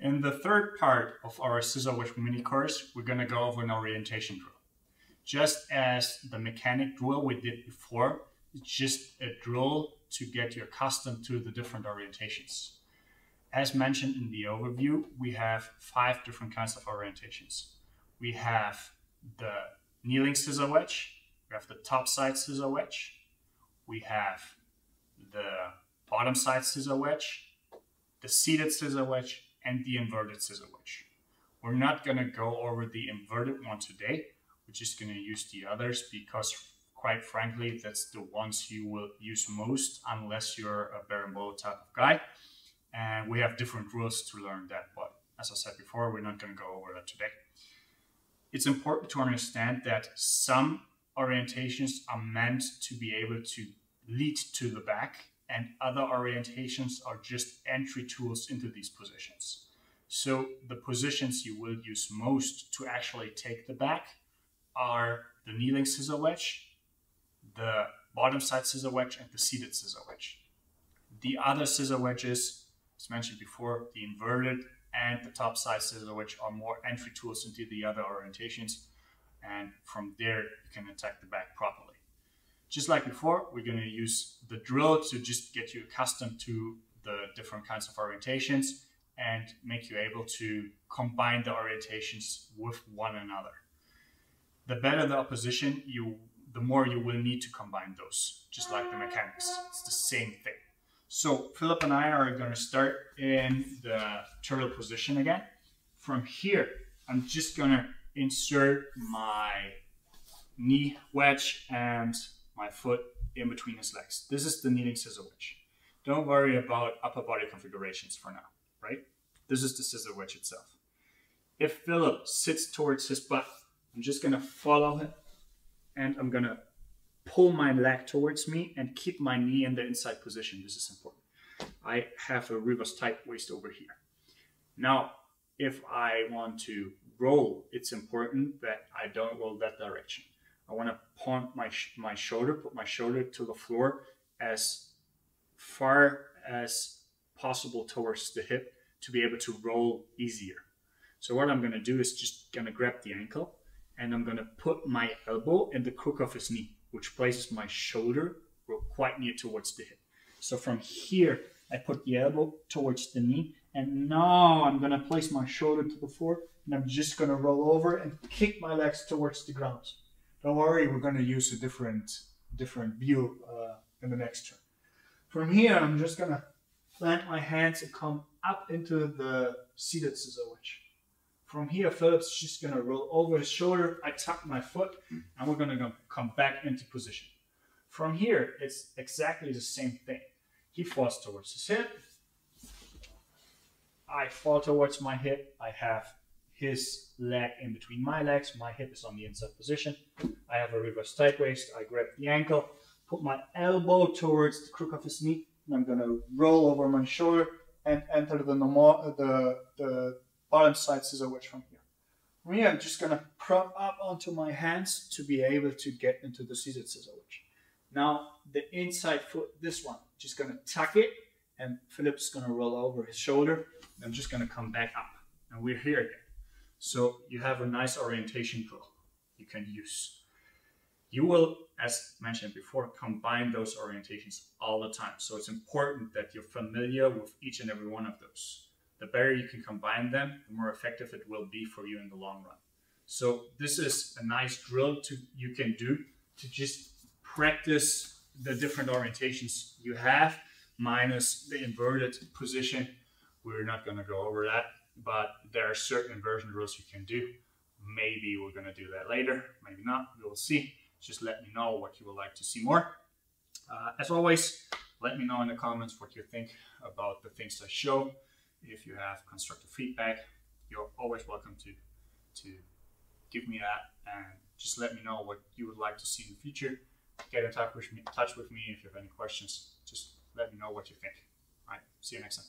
In the third part of our Scissor Wedge mini course, we're going to go over an orientation drill. Just as the mechanic drill we did before, it's just a drill to get you accustomed to the different orientations. As mentioned in the overview, we have 5 different kinds of orientations. We have the kneeling scissor wedge, we have the top side scissor wedge, we have the bottom side scissor wedge, the seated scissor wedge, and the inverted scissor wedge. We're not going to go over the inverted one today. We're just going to use the others because, quite frankly, that's the ones you will use most unless you're a berimbolo type of guy. And we have different rules to learn that, but as I said before, we're not going to go over that today. It's important to understand that some orientations are meant to be able to lead to the back, and other orientations are just entry tools into these positions. So the positions you will use most to actually take the back are the kneeling scissor wedge, the bottom side scissor wedge, and the seated scissor wedge. The other scissor wedges, as mentioned before, the inverted and the top side scissor wedge are more entry tools into the other orientations, and from there you can attack the back properly. Just like before, we're going to use the drill to just get you accustomed to the different kinds of orientations and make you able to combine the orientations with one another. The better the opposition, the more you will need to combine those, just like the mechanics. It's the same thing. So Philip and I are going to start in the turtle position again. From here, I'm just going to insert my knee wedge and my foot in between his legs. This is the kneeling scissor wedge. Don't worry about upper body configurations for now, right? This is the scissor wedge itself. If Philip sits towards his butt, I'm just going to follow him and I'm going to pull my leg towards me and keep my knee in the inside position. This is important. I have a reverse tight waist over here. Now, if I want to roll, it's important that I don't roll that direction. I want to point my shoulder, put my shoulder to the floor as far as possible towards the hip to be able to roll easier. So what I'm going to do is just going to grab the ankle and I'm going to put my elbow in the crook of his knee, which places my shoulder quite near towards the hip. So from here, I put the elbow towards the knee, and now I'm going to place my shoulder to the floor, and I'm just going to roll over and kick my legs towards the ground. Don't worry, we're going to use a different view in the next turn. From here, I'm just going to plant my hands and come up into the seated scissor wedge. From here, Philip's just going to roll over his shoulder. I tuck my foot, and we're going to come back into position. From here, it's exactly the same thing. He falls towards his hip. I fall towards my hip. I have his leg in between my legs. My hip is on the inside position. I have a reverse tight waist. I grab the ankle, put my elbow towards the crook of his knee, and I'm going to roll over my shoulder and enter the bottom side scissor wedge from here. From here, I'm just going to prop up onto my hands to be able to get into the seated scissor wedge. Now, the inside foot, this one, just going to tuck it, and Philip's going to roll over his shoulder. I'm just going to come back up, and we're here again. So you have a nice orientation drill you can use. You will, as mentioned before, combine those orientations all the time. So it's important that you're familiar with each and every one of those. The better you can combine them, the more effective it will be for you in the long run. So this is a nice drill you can do to just practice the different orientations you have, minus the inverted position. We're not going to go over that, but there are certain inversion drills you can do. Maybe we're going to do that later, maybe not, we will see. Just let me know what you would like to see more. As always, let me know in the comments what you think about the things I show. If you have constructive feedback, you're always welcome to give me that, and just let me know what you would like to see in the future. Get in touch with me if you have any questions. Just let me know what you think. All right, see you next time.